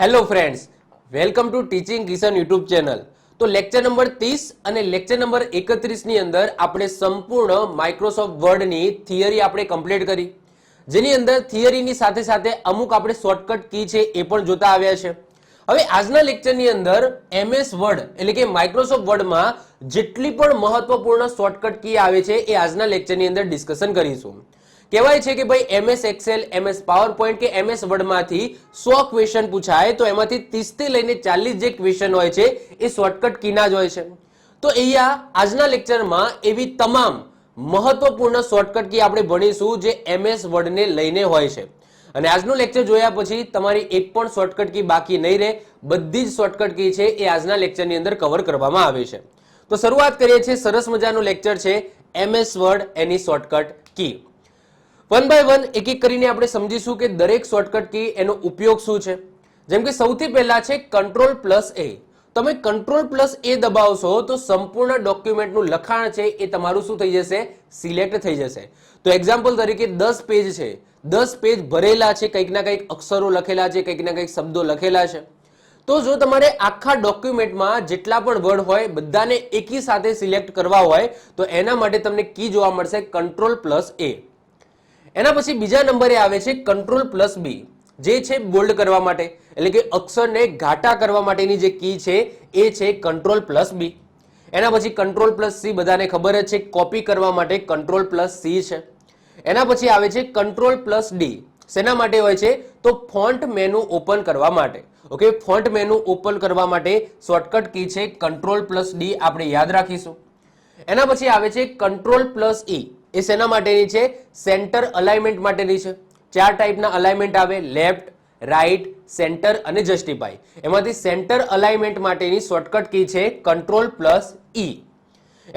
Hello friends, welcome to teaching Kishan YouTube channel. તો lecture number 30 અને lecture number 31 ની અંદર આપણે સંપૂર્ણ માઇક્રોસોફ્ટ વર્ડની થિયરી આપણે કમ્પ્લીટ કરી, જેની અંદર થિયરીની સાથે સાથે અમુક આપણે શોર્ટકટ કી છે એ પણ જોતા આવ્યા છે. હવે આજના લેક્ચરની અંદર એમએસ વર્ડ એટલે કે માઇક્રોસોફ્ટ વર્ડમાં જેટલી પણ મહત્વપૂર્ણ શોર્ટકટ કી આવે છે એ આજના લેક્ચરની અંદર ડિસ્કશન કરીશું. કહેવાય છે કે ભાઈ MS Excel, MS PowerPoint કે એમએસ વર્ડમાંથી 100 ક્વેશ્ચન પૂછાય તો એમાંથી 30 થી લઈને 40 જે ક્વેશ્ચન હોય છે એ શોર્ટકટ કીના જ હોય છે. તો અહીંયા આજના લેક્ચરમાં એવી તમામ મહત્વપૂર્ણ શોર્ટકટ કી આપણે ભણીશું જે એમએસ વર્ડને લઈને હોય છે. અને આજનું લેક્ચર જોયા પછી તમારી એક પણ શોર્ટકટ કી બાકી નહીં રહે, બધી જ શોર્ટકટ કી છે એ આજના લેક્ચરની અંદર કવર કરવામાં આવે છે. તો શરૂઆત કરીએ છીએ. સરસ મજાનું લેક્ચર છે એમએસ વર્ડ એની shortcut key. One by one એક એક કરીને આપણે સમજીશું કે દરેક શોર્ટકટ કી એનો ઉપયોગ શું છે. જેમ કે સૌથી પહેલા છે Ctrl+A. તમે Ctrl+A દબાવશો તો સંપૂર્ણ ડોક્યુમેન્ટનું લખાણ છે એ તમારું શું થઈ જશે? સિલેક્ટ થઈ જશે. તો એક્ઝામ્પલ તરીકે 10 પેજ છે, 10 પેજ ભરેલા છે, કંઈક ના કંઈક અક્ષરો લખેલા છે, કંઈક ના કંઈક શબ્દો લખેલા છે. તો જો તમારે આખા ડોક્યુમેન્ટમાં જેટલા પણ વર્ડ હોય બધાને એકી સાથે સિલેક્ટ કરવા હોય તો એના માટે તમને કી જોવા મળશે Ctrl+A. એના પછી બીજા નંબરે આવે છે Ctrl+B, જે છે બોલ્ડ કરવા માટે એટલે કે અક્ષરને ઘાટા કરવા માટેની જે કી છે એ છે Ctrl+B. એના પછી Ctrl+C બધાને ખબર જ છે, કોપી કરવા માટે Ctrl+C છે. એના પછી આવે છે Ctrl+D. શેના માટે હોય છે? તો ફોન્ટ મેનુ ઓપન કરવા માટે. ઓકે, ફોન્ટ મેનુ ઓપન કરવા માટે શોર્ટકટ કી છે Ctrl+D, આપણે યાદ રાખીશું. એના પછી આવે છે Ctrl+E. એ શેના માટેની છે? સેન્ટર અલાઇનમેન્ટ માટેની છે. 4 ટાઈપના અલાઇનમેન્ટ આવે: લેફ્ટ, રાઈટ, સેન્ટર અને જસ્ટિફાઈ. એમાંથી સેન્ટર અલાઇનમેન્ટ માટેની શોર્ટકટ કી છે Ctrl+E.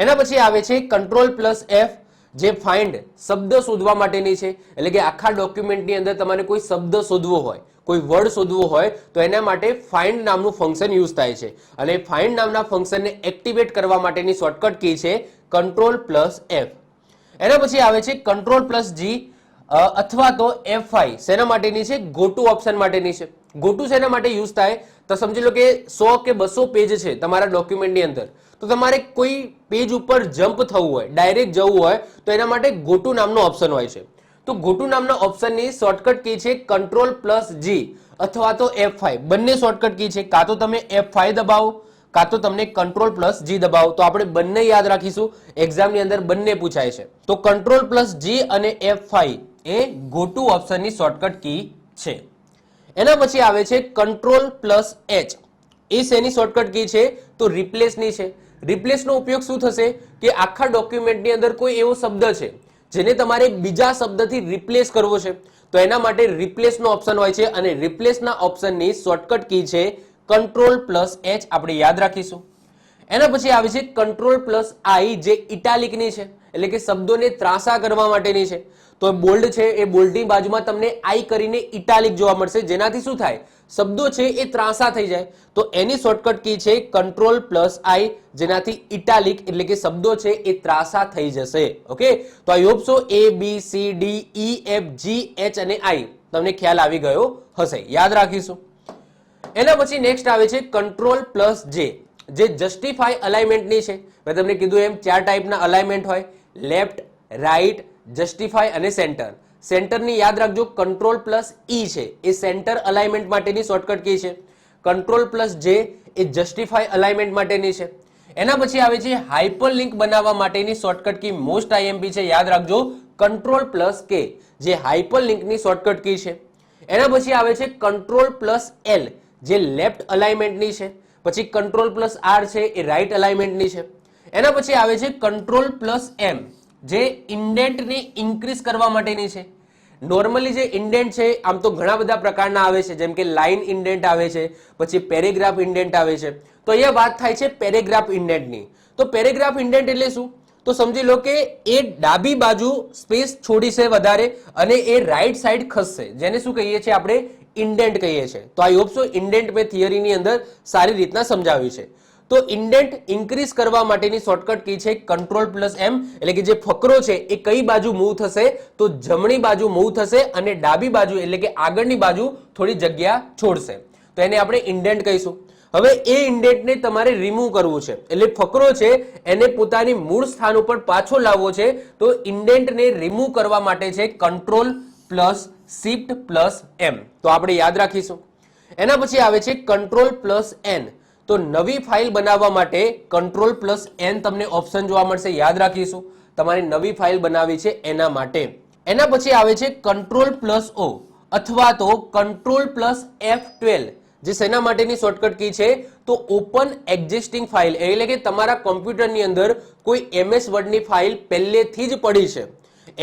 એના પછી આવે છે Ctrl+F, જે ફાઇન્ડ શબ્દ શોધવા માટેની છે. એટલે કે આખા ડોક્યુમેન્ટની અંદર તમારે કોઈ શબ્દ શોધવો હોય, કોઈ વર્ડ શોધવો હોય તો એના માટે ફાઇન્ડ નામનું ફંક્શન યુઝ થાય છે. અને ફાઇન્ડ નામના ફંક્શનને એક્ટિવેટ કરવા માટેની શોર્ટકટ કી છે Ctrl+F. એના પછી આવે છે Ctrl+G અથવા તો F5. શેના માટેની છે? ગોટુ ઓપ્શન માટેની છે. ગોટુ શેના માટે યુઝ થાય? તો સમજી લો કે 100 કે 200 પેજ છે તમારા ડોક્યુમેન્ટની અંદર, તો તમારે કોઈ પેજ ઉપર જમ્પ થવું હોય, ડાયરેક્ટ જવું હોય તો એના માટે ગોટુ નામનો ઓપ્શન હોય છે. તો ગોટુ નામના ઓપ્શનની શોર્ટકટ કી છે Ctrl+G અથવા તો F5. બંને શોર્ટકટ કી છે. કાં તો તમે F5 દબાવો કાં તો તમને Ctrl+G દબાવો. તો આપણે બંને યાદ રાખીશું, એક્ઝામની અંદર બંને પૂછાય છે. તો Ctrl+G અને F5 એ ગોટુ ઓપ્શનની શોર્ટકટ કી છે. એના પછી આવે છે Ctrl+H. એ શેની શોર્ટકટ કી છે? તો રિપ્લેસની છે. રિપ્લેસનો ઉપયોગ શું થશે કે આખા ડોક્યુમેન્ટની અંદર કોઈ એવો શબ્દ છે જેને તમારે બીજા શબ્દથી રિપ્લેસ કરવો છે તો એના માટે રિપ્લેસનો ઓપ્શન હોય છે અને રિપ્લેસના ઓપ્શનની શોર્ટકટ કી છે Ctrl+H, આપણે યાદ રાખીશું. એના પછી આવે છે Ctrl+I, જે ઇટાલિકની છે એટલે કે શબ્દોને ત્રાંસા કરવા માટેની છે. તો બોલ્ડ છે એ બોલ્ડની બાજુમાં તમને આઈ કરીને ઇટાલિક જોવા મળશે, જેનાથી શું થાય? શબ્દો છે એ ત્રાંસા થઈ જાય. તો એની શોર્ટકટ કી છે Ctrl+I, જેનાથી ઇટાલિક એટલે કે શબ્દો છે એ ત્રાંસા થઈ જશે. ઓકે, તો આઈ હોપ સો ABCDEFGH અને I તમને ખ્યાલ આવી ગયો હશે, યાદ રાખીશું. એના પછી નેક્સ્ટ આવે છે Ctrl+J, જે જસ્ટિફાઈ અલાઇનમેન્ટની છે. મેં તમને કીધું એમ 4 ટાઈપના અલાઇનમેન્ટ હોય: લેફ્ટ, રાઈટ, જસ્ટિફાઈ અને સેન્ટર. સેન્ટરની યાદ રાખજો Ctrl+E છે, એ સેન્ટર અલાઇનમેન્ટ માટેની શોર્ટકટ કી છે. Ctrl+J એ જસ્ટિફાઈ અલાઇનમેન્ટ માટેની છે. એના પછી આવે છે હાઇપરલિંક બનાવવા માટેની શોર્ટકટ કી, મોસ્ટ IMP છે, યાદ રાખજો Ctrl+K, જે હાઇપરલિંકની શોર્ટકટ કી છે. એના પછી આવે છે Ctrl+L, જે લેફ્ટ અલાઇનમેન્ટની છે. પછી Ctrl+R છે, એ રાઈટ અલાઇનમેન્ટની છે. એના પછી આવે છે Ctrl+M, જે ઇન્ડેન્ટને ઇન્ક્રીઝ કરવા માટેની છે. નોર્મલી જે ઇન્ડેન્ટ છે આમ તો ઘણા બધા પ્રકારના આવે છે, જેમ કે લાઇન ઇન્ડેન્ટ આવે છે, પછી પેરેગ્રાફ ઇન્ડેન્ટ આવે છે. તો અહીંયા વાત થાય છે પેરેગ્રાફ ઇન્ડેન્ટની. તો પેરેગ્રાફ ઇન્ડેન્ટ એટલે શું? તો સમજી લો કે એ ડાબી બાજુ સ્પેસ છોડી છે વધારે અને એ રાઈટ સાઈડ ખસશે, જેને શું કહીએ છીએ? આપણે ઇન્ડેન્ટ કહીએ છીએ. તો આઈ હોપ સો ઇન્ડેન્ટ મેં થિયરીની અંદર સારી રીતના સમજાવ્યું છે. તો ઇન્ડેન્ટ ઇન્ક્રીઝ કરવા માટેની શોર્ટકટ કી છે Ctrl+M, એટલે કે જે ફકરો છે એ કઈ બાજુ મૂવ થશે? તો જમણી બાજુ મૂવ થશે અને ડાબી બાજુ એટલે કે આગળની બાજુ થોડી જગ્યા છોડશે. તો એને આપણે ઇન્ડેન્ટ કહીશું. હવે એ ઇન્ડેન્ટને તમારે રિમૂવ કરવું છે, એટલે ફકરો છે એને પોતાની મૂળ સ્થાન ઉપર પાછો લાવવો છે. તો ઇન્ડેન્ટને રિમૂવ કરવા માટે છે control plus shift plus M. તો આપણે યાદ રાખીશું. એના પછી આવે છે કંટ્રોલ પ્લસ એન. તો નવી ફાઇલ બનાવવા માટે કંટ્રોલ પ્લસ એન તમને ઓપ્શન જોવા મળશે, યાદ રાખીશું. તમારે નવી ફાઇલ બનાવી છે એના માટે. એના પછી આવે છે કંટ્રોલ પ્લસ ઓ અથવા તો કંટ્રોલ પ્લસ F12, જે શેના માટેની શોર્ટકટ કી છે? તો ઓપન એક્ઝિસ્ટિંગ ફાઇલ, એટલે કે તમારા કોમ્પ્યુટરની અંદર કોઈ MS વર્ડની ફાઇલ પહેલેથી જ પડી છે,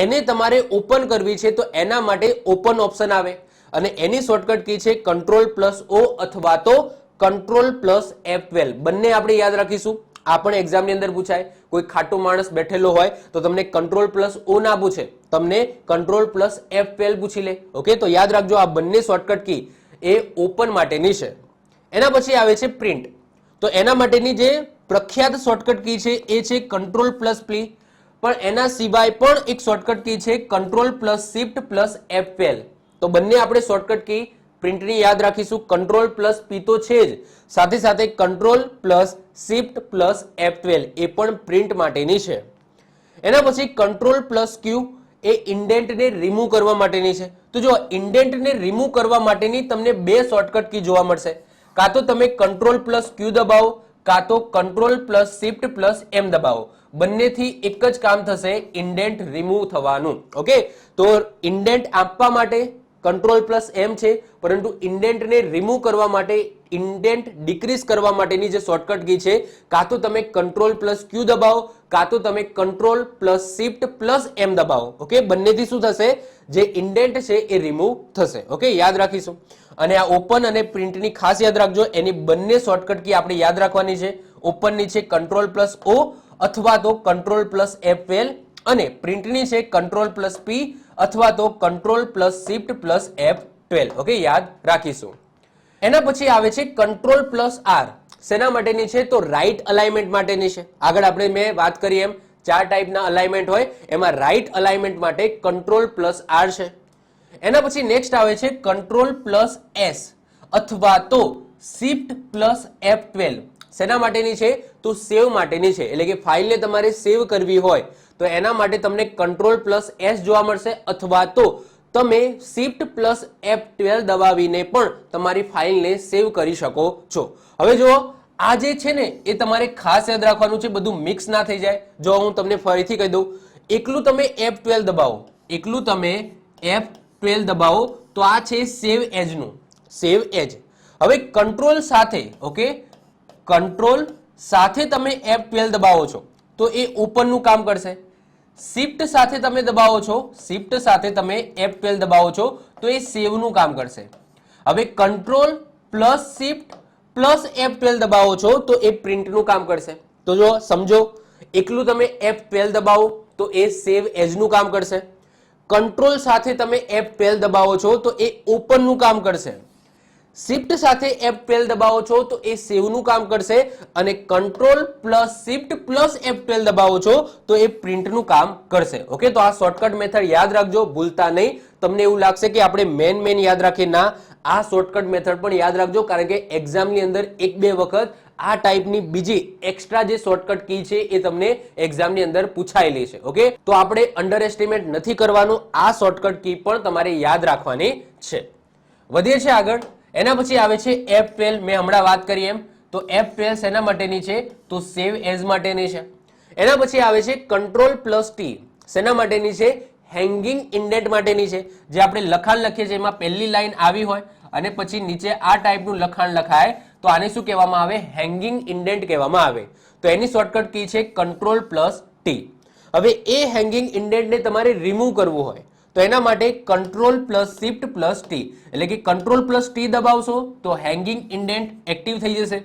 એને તમારે ઓપન કરવી છે. તો એના માટે ઓપન ઓપ્શન આવે અને એની શોર્ટકટ કી છે કંટ્રોલ પ્લસ ઓ અથવા તો કંટ્રોલ પ્લસ F12. બંને આપણે યાદ રાખીશું. આ પણ એક્ઝામની અંદર પૂછાય. કોઈ ખાટો માણસ બેઠેલો હોય તો તમને કંટ્રોલ પ્લસ ઓ ના પૂછે, તમને કંટ્રોલ પ્લસ F12 પૂછી લે. ઓકે, તો યાદ રાખજો આ બંને શોર્ટકટ કી એ ઓપન માટેની છે. એના પછી આવે છે પ્રિન્ટ. તો એના માટેની જે પ્રખ્યાત શોર્ટકટ કી છે એ છે કંટ્રોલ પ્લસ P, પણ એના સિવાય પણ એક શોર્ટકટ કી છે control plus shift plus F12. તો બંને આપણે શોર્ટકટ કી પ્રિન્ટની યાદ રાખીશું. કંટ્રોલ પ્લસ P તો છે જ, સાથે સાથે control plus shift plus F12 એ પણ પ્રિન્ટ માટેની છે. એના પછી કંટ્રોલ પ્લસ Q એ ઇન્ડેન્ટને રિમૂવ કરવા માટેની છે. તો જો ઇન્ડેન્ટને રિમૂવ કરવા માટેની તમને બે શોર્ટકટ કી જોવા મળશે. કાં તો તમે કંટ્રોલ પ્લસ Q દબાવો, કાં તો control plus shift plus M દબાવો. બંનેથી એક જ કામ થશે, ઇન્ડેન્ટ રિમૂવ થવાનું. ઓકે, તો ઇન્ડેન્ટ આપવા માટે કંટ્રોલ પ્લસ એમ છે, પરંતુ ઇન્ડેન્ટને રિમૂવ કરવા માટે, ઇન્ડેન્ટ ડિક્રીઝ કરવા માટેની જે શોર્ટકટ કી છે, કાં તો તમે કંટ્રોલ પ્લસ Q દબાવો, કાં તો તમે control plus shift plus M દબાવો. ઓકે, બંનેથી શું થશે? જે ઇન્ડેન્ટ છે એ રિમૂવ થશે. ઓકે, યાદ રાખીશું. અને આ ઓપન અને પ્રિન્ટની ખાસ યાદ રાખજો, એની બંને શોર્ટકટ કી આપણે યાદ રાખવાની છે. ઓપનની છે કંટ્રોલ પ્લસ O અથવા તો કંટ્રોલ પ્લસ F12 અને પ્રિન્ટની છે કંટ્રોલ પ્લસ P અથવા તો control plus shift plus F12. Okay, યાદ રાખીશું. એના પછી આવે છે કંટ્રોલ પ્લસ R. શેના માટેની છે? તો રાઈટ અલાઇનમેન્ટ માટેની છે. આગળ આપણે મેં વાત કરી એમ 4 ટાઈપના અલાઇનમેન્ટ હોય, એમાં રાઈટ અલાઇનમેન્ટ માટે કંટ્રોલ પ્લસ R છે. એના પછી નેક્સ્ટ આવે છે કંટ્રોલ પ્લસ S અથવા તો શિફ્ટ પ્લસ F12. શેના માટેની છે? તો સેવ માટેની છે, એટલે કે ફાઇલને તમારે સેવ કરવી હોય તો એના માટે તમને કંટ્રોલ પ્લસ S જોવા મળશે, અથવા તો તમે શિફ્ટ પ્લસ F12 દબાવીને પણ તમારી ફાઇલને સેવ કરી શકો છો. હવે જુઓ, આ જે છે ને એ તમારે ખાસ યાદ રાખવાનું છે, બધું મિક્સ ના થઈ જાય. જો હું તમને ફરીથી કહી દઉં, એકલું તમે F12 દબાવો, એકલું તમે F12 દબાવો તો આ છે સેવ એજ નું, સેવ એજ. હવે કંટ્રોલ સાથે, ઓકે, કંટ્રોલ સાથે તમે F12 દબાવો છો તો એ ઓપન નું કામ કરશે. શિફ્ટ સાથે તમે દબાવો છો, શિફ્ટ સાથે તમે F12 દબાવો છો તો એ સેવ નું કામ કરશે. હવે Control plus shift plus F12 દબાવો છો તો એ પ્રિન્ટ નું કામ કરશે. તો જો સમજો, એકલું તમે F12 દબાવો તો એ સેવ એજ નું કામ કરશે. કંટ્રોલ સાથે તમે F12 દબાવો છો તો એ ઓપન નું કામ કરશે. શિફ્ટ સાથે F12 દબાવો છો તો એ સેવ નું કામ કરશે, અને control plus shift plus F12 દબાવો છો તો એ પ્રિન્ટ નું કામ કરશે. ઓકે, તો આ શોર્ટકટ મેથડ યાદ રાખજો, ભૂલતા નહીં. તમને એવું લાગશે કે આપણે મેન યાદ રાખીએ, ના, આ શોર્ટકટ મેથડ પણ યાદ રાખજો, કારણ કે એક્ઝામની અંદર 1-2 વખત આ ટાઈપની બીજી એક્સ્ટ્રા જે શોર્ટકટ કી છે એ તમને એક્ઝામની અંદર પૂછાયેલી છે. ઓકે, તો આપણે અંડર એસ્ટિમેટ નથી કરવાનું, આ શોર્ટકટ કી પણ તમારે યાદ રાખવાની છે. વધીએ છીએ આગળ. એના પછી આવે છે F12. મેં હમણાં વાત કરી એમ, તો F12 શેના માટેની છે? તો સેવ એઝ માટેની છે. એના પછી આવે છે કંટ્રોલ પ્લસ T. શેના માટેની છે? હેંગિંગ ઇન્ડેન્ટ માટેની છે. જે આપણે લખાણ લખીએ છીએ એમાં પહેલી લાઈન આવી હોય અને પછી નીચે આ ટાઈપનું લખાણ લખાય તો આને શું કહેવામાં આવે? હેંગિંગ ઇન્ડેન્ટ કહેવામાં આવે. તો એની શોર્ટકટ કી છે કંટ્રોલ પ્લસ T. હવે એ હેંગિંગ ઇન્ડેન્ટને તમારે રિમૂવ કરવું હોય તો એના માટે control plus shift plus T, એટલે કે કંટ્રોલ પ્લસ T દબાવશો તો હેંગિંગ ઇન્ડેન્ટ એક્ટિવ થઈ જશે.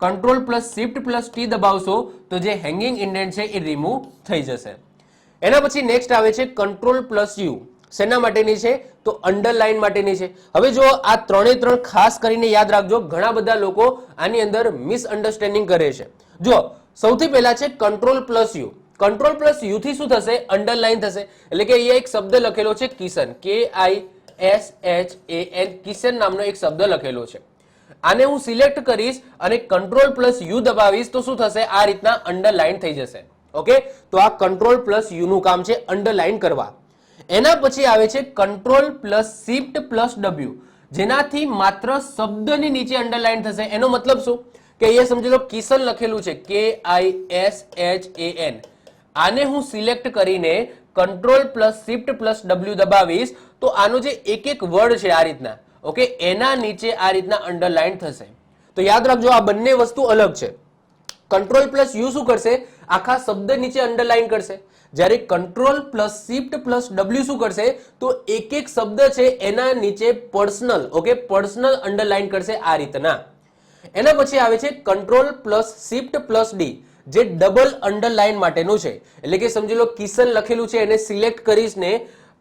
Control plus shift plus T દબાવશો તો જે હેંગિંગ ઇન્ડેન્ટ છે એ રિમૂવ થઈ જશે. એના પછી નેક્સ્ટ આવે છે કંટ્રોલ પ્લસ U. શેના માટેની છે? તો અંડરલાઈન માટેની છે. હવે જો આ ત્રણ ખાસ કરીને યાદ રાખજો, ઘણા બધા લોકો આની અંદર મિસઅન્ડરસ્ટેન્ડિંગ કરે છે. જો સૌથી પહેલા છે control plus U. Control plus you થી શું થશે? અંડરલાઈન થશે. એટલે કે અહીંયા એક શબ્દ લખેલો છે કિશન, KISHAN, કિશન નામનો એક શબ્દ લખેલો છે. આને હું સિલેક્ટ કરીશ અને કંટ્રોલ પ્લસ યુ દબાવીશ તો શું થશે, આ રીતના અંડરલાઈન થઈ જશે. ઓકે, તો આ કંટ્રોલ પ્લસ યુ નું કામ છે અંડરલાઈન કરવા. એના પછી આવે છે control plus shift plus W, જેનાથી માત્ર શબ્દની નીચે અંડરલાઈન થશે. એનો મતલબ શું કે અહીંયા સમજી લો કિશન લખેલું છે, KISHAN. આને હું સિલેક્ટ કરીને control plus shift plus W દબાવીશ તો આનો જે એક એક વર્ડ છે આ રીતના, ઓકે, એના નીચે આ રીતના અંડરલાઈન થશે. તો યાદ રાખજો આ બંને વસ્તુ અલગ છે. કંટ્રોલ પ્લસ યુ શું કરશે, આખા શબ્દ નીચે અંડરલાઈન કરશે, જ્યારે control plus shift plus W શું કરશે, તો એક એક શબ્દ છે એના નીચે પર્સનલ, ઓકે, પર્સનલ અંડરલાઈન કરશે આ રીતના. એના પછી આવે છે control plus shift plus D, જે ડબલ અંડરલાઈન માટેનું છે. એટલે કે સમજી લો કિશન લખેલું છે એને સિલેક્ટ કરીશ ને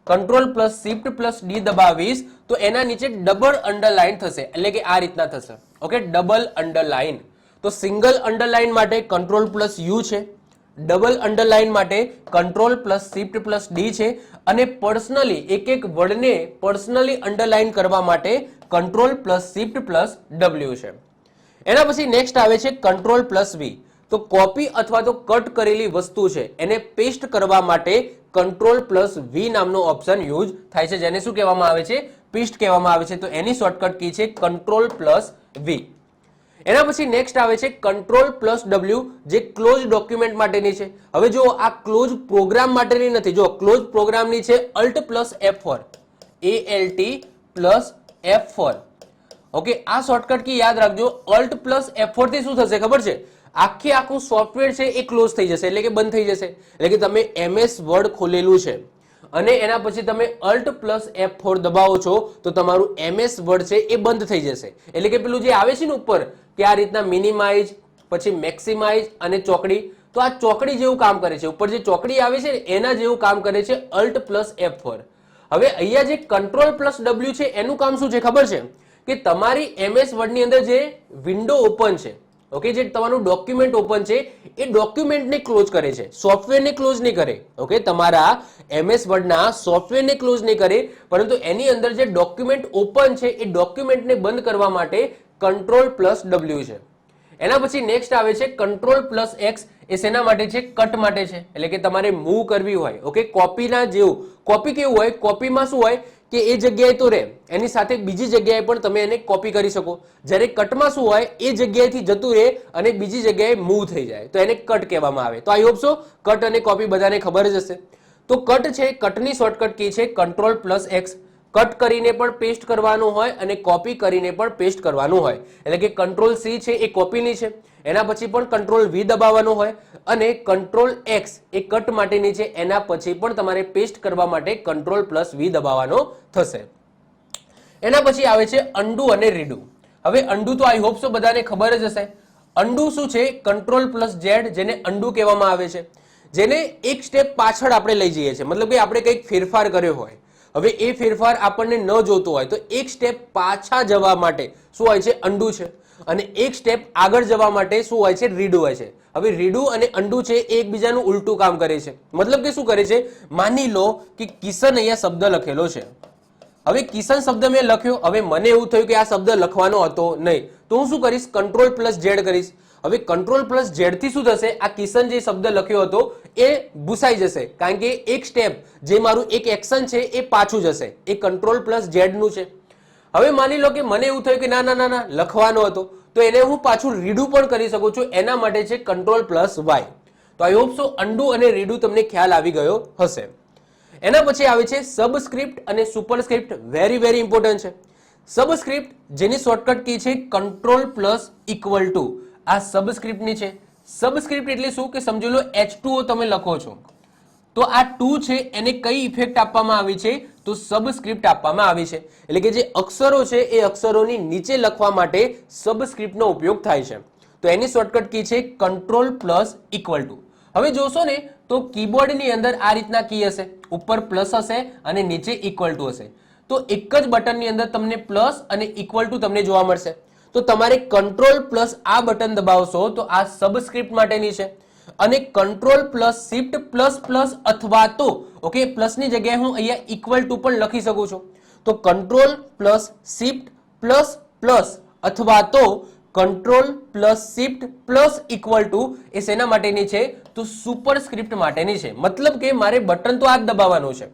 control plus shift plus D દબાવીશ તો એના નીચે ડબલ અંડરલાઈન થશે, એટલે કે આ રીતના થશે. Okay, double underline. તો સિંગલ અંડરલાઈન માટે કંટ્રોલ પ્લસ યુ છે, ડબલ અંડરલાઈન માટે control plus shift plus D છે, અને પર્સનલી એક એક વર્ડને પર્સનલી અંડરલાઈન કરવા માટે control plus shift plus W છે. એના પછી નેક્સ્ટ આવે છે કંટ્રોલ પ્લસ વી. તો કોપી અથવા તો કટ કરેલી વસ્તુ છે એને પેસ્ટ કરવા માટે કંટ્રોલ પ્લસ વી નામનો ઓપ્શન યુઝ થાય છે, જેને શું કહેવામાં આવે છે, પેસ્ટ કહેવામાં આવે છે. તો એની શોર્ટકટ કી છે કંટ્રોલ પ્લસ વી. એના પછી નેક્સ્ટ આવે છે કંટ્રોલ પ્લસ ડબલ્યુ, જે ક્લોઝ ડોક્યુમેન્ટ માટેની છે. હવે જો આ ક્લોઝ પ્રોગ્રામ માટેની નથી, જો ક્લોઝ પ્રોગ્રામની છે Alt plus F4, ALT plus F4. Okay, આ શોર્ટકટ કી યાદ રાખજો. અલ્ટ પ્લસ F4 થી શું થશે ખબર છે, આખું સોફ્ટવેર છે એ ક્લોઝ થઈ જશે, એટલે કે બંધ થઈ જશે. એટલે કે તમે MS વર્ડ ખોલેલું છે અને એના પછી તમે અલ્ટ પ્લસ F4 દબાવો છો તો તમારું MS વર્ડ છે એ બંધ થઈ જશે. એટલે કે પેલું જે આવે છે ને ઉપર કે આ રીતના મિનિમાઇઝ, પછી મેક્સિમાઇઝ અને ચોકડી, તો આ ચોકડી જેવું કામ કરે છે. ઉપર જે ચોકડી આવે છે ને એના જેવું કામ કરે છે અલ્ટ પ્લસ F4. હવે અહીંયા જે કંટ્રોલ પ્લસ ડબલ્યુ છે એનું કામ શું છે ખબર છે, કે તમારી MS વર્ડની અંદર જે વિન્ડો ઓપન છે, ઓકે, જે તમારું ડોક્યુમેન્ટ ઓપન છે એ ડોક્યુમેન્ટને ક્લોઝ કરે છે, સોફ્ટવેરને ક્લોઝ નહીં કરે. ઓકે, તમારા MS વર્ડના સોફ્ટવેરને ક્લોઝ નહીં કરે, પરંતુ એની અંદર જે ડોક્યુમેન્ટ ઓપન છે એ ડોક્યુમેન્ટને બંધ કરવા માટે કંટ્રોલ પ્લસ ડબલ્યુ છે. એના પછી નેક્સ્ટ આવે છે કંટ્રોલ પ્લસ એક્સ. એ શેના માટે છે, કટ માટે છે. એટલે કે તમારે મૂવ કરવી હોય, ઓકે, કોપીના જેવું. કોપી કેવું હોય, કોપીમાં શું હોય કે એ જગ્યાએ તો રહે, એની સાથે બીજી જગ્યાએ પણ તમે એને કોપી કરી શકો. જ્યારે કટમાં શું હોય, એ જગ્યાએથી જતું રહે અને બીજી જગ્યાએ મૂવ થઈ જાય, તો એને કટ કહેવામાં આવે. તો આઈ હોપ સો કટ અને કોપી બધાને ખબર જ હશે. તો કટ છે, કટની શોર્ટકટ કી છે કંટ્રોલ પ્લસ એક્સ. કટ કરીને પણ પેસ્ટ કરવાનું હોય અને કોપી કરીને પણ પેસ્ટ કરવાનું હોય. એટલે કે કંટ્રોલ સી છે એ કોપીની છે, એના પછી પણ કંટ્રોલ વી દબાવવાનું હોય, અને કંટ્રોલ એક્સ એ કટ માટેની છે, એના પછી પણ તમારે પેસ્ટ કરવા માટે કંટ્રોલ પ્લસ વી દબાવવાનો થશે. એના પછી આવે છે અન્ડુ અને રીડુ. હવે અન્ડુ તો આઈ હોપ સો બધાને ખબર જ હશે. અન્ડુ શું છે, કંટ્રોલ પ્લસ ઝેડ, જેને અન્ડુ કહેવામાં આવે છે, જેને એક સ્ટેપ પાછળ આપણે લઈ જઈએ છીએ. મતલબ કે આપણે કંઈક ફેરફાર કર્યો હોય, હવે એ ફેરફાર આપણને ન જોતો હોય તો એક સ્ટેપ પાછા જવા માટે શું હોય છે, અન્ડુ છે, અને એક સ્ટેપ આગળ જવા માટે શું હોય છે, રીડુ હોય છે. હવે રીડુ અને અન્ડુ છે એ એકબીજાનું ઉલટું કામ કરે છે. મતલબ કે શું કરે છે, માની લો કે કિશન અહીંયા શબ્દ લખેલો છે. હવે કિશન શબ્દ મેં લખ્યો, હવે મને એવું થયું કે આ શબ્દ લખવાનો હતો નહીં, તો હું શું કરીશ, કંટ્રોલ પ્લસ ઝેડ કરીશ. હવે કંટ્રોલ પ્લસ ઝેડ થી શું થશે, આ કિશન જે શબ્દ લખ્યો હતો એ ભૂસાઈ જશે, કારણ કે એક સ્ટેપ જે મારું એક એક્શન છે એ પાછું જશે. એ કંટ્રોલ પ્લસ ઝેડ નું છે. હવે માની લો કે મને એવું થયું કે ના ના ના ના લખવાનો હતો, તો એને હું પાછું રીડુ પણ કરી શકું છું. એના માટે છે કંટ્રોલ પ્લસ વાય. તો આઈ હોપ સો અન્ડુ અને રીડુ તમને ખ્યાલ આવી ગયો હશે. એના પછી આવે છે સબસ્ક્રિપ્ટ અને સુપરસ્ક્રિપ્ટ. વેરી વેરી ઇમ્પોર્ટન્ટ છે. સબસ્ક્રિપ્ટ જેની શોર્ટકટ કી છે કંટ્રોલ પ્લસ ઇક્વલ ટુ, આ સબસ્ક્રિપ્ટની છે. સબસ્ક્રિપ્ટ એટલે શું કે સમજી લો H2O તમે લખો છો, તો આ 2 છે એને કઈ ઇફેક્ટ આપવામાં આવી છે, તો સબસ્ક્રિપ્ટ આપવામાં આવી છે. એટલે કે જે અક્ષરો છે એ અક્ષરોની નીચે લખવા માટે સબસ્ક્રિપ્ટનો ઉપયોગ થાય છે. તો એની શોર્ટકટ કી છે કંટ્રોલ પ્લસ ઇક્વલ ટુ. હવે જોશો ને તો કીબોર્ડની અંદર આ રીતના કી હશે, ઉપર પ્લસ હશે અને નીચે ઇક્વલ ટુ હશે. તો એક જ બટનની અંદર તમને પ્લસ અને ઇક્વલ ટુ તમને જોવા મળશે. તો તમારે કંટ્રોલ પ્લસ આ બટન દબાવશો તો આ સબસ્ક્રિપ્ટ માટેની છે, અને control plus shift plus plus અથવા તો ઓકે પ્લસની જગ્યાએ હું અહીંયા ઇક્વલ ટુ પણ લખી શકું છું. તો control plus shift plus plus અથવા તો control plus shift plus equal to એ શેના માટેની છે? તો સુપરસ્ક્રિપ્ટ માટેની છે. મતલબ કે મારે બટન તો આ જ દબાવવાનું છે.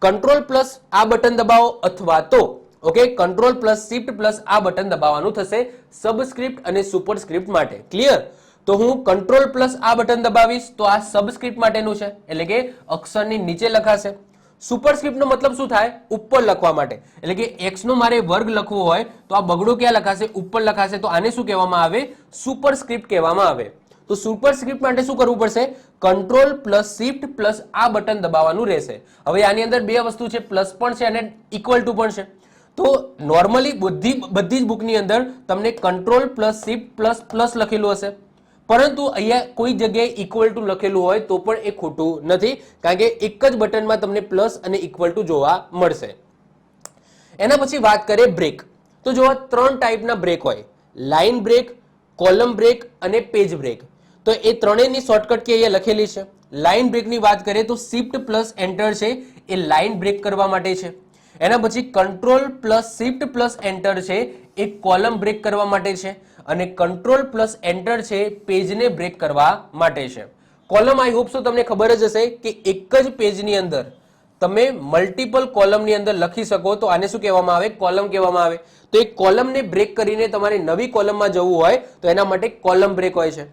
કંટ્રોલ પ્લસ આ બટન દબાવો અથવા તો okay control plus shift plus આ બટન દબાવવાનું થશે સબસ્ક્રિપ્ટ અને સુપરસ્ક્રિપ્ટ માટે. ક્લિયર? તો હું કંટ્રોલ પ્લસ આ બટન દબાવીશ તો આ સબસ્ક્રિપ્ટ માટેનું છે, એટલે કે અક્ષરની નીચે લખાશે. સુપરસ્ક્રિપ્ટ નો મતલબ શું થાય? ઉપર લખવા માટે. એટલે કે x નો મારે વર્ગ લખવો હોય તો આ બગડો ક્યાં લખાશે? ઉપર લખાશે. તો આને શું કહેવામાં આવે? સુપરસ્ક્રિપ્ટ કહેવામાં આવે. તો સુપરસ્ક્રિપ્ટ માટે શું કરવું પડશે? કંટ્રોલ પ્લસ શિફ્ટ પ્લસ આ બટન દબાવવાનું રહેશે. હવે આની અંદર બે વસ્તુ છે, પ્લસ પણ છે અને ઇક્વલ ટુ પણ છે. તો નોર્મલી બધી જ બુકની અંદર તમને control plus shift plus plus લખેલું હશે, પરંતુ અહીંયા કોઈ જગ્યાએ ઇક્વલ ટુ લખેલું હોય તો પણ એ ખોટું નથી, કારણ કે એક જ બટનમાં તમને પ્લસ અને ઇક્વલ ટુ જોવા મળશે. એના પછી વાત કરીએ બ્રેક. તો જોવા 3 ટાઈપના બ્રેક હોય: લાઇન બ્રેક, કોલમ બ્રેક અને પેજ બ્રેક. તો એ ત્રણેયની શોર્ટકટ કે અહીંયા લખેલી છે. લાઇન બ્રેકની વાત કરીએ તો શિફ્ટ પ્લસ એન્ટર છે એ લાઇન બ્રેક કરવા માટે છે. એના પછી control plus shift plus enter છે એ કોલમ બ્રેક કરવા માટે છે, અને કંટ્રોલ પ્લસ એન્ટર છે પેજને બ્રેક કરવા માટે છે. કોલમ આઈ હોપ સો તમને ખબર જ હશે કે એક જ પેજની અંદર તમે મલ્ટિપલ કોલમની અંદર લખી શકો તો આને શું કહેવામાં આવે? કોલમ કહેવામાં આવે. તો એક કોલમને બ્રેક કરીને તમારે નવી કોલમમાં જવું હોય તો એના માટે કોલમ બ્રેક હોય છે.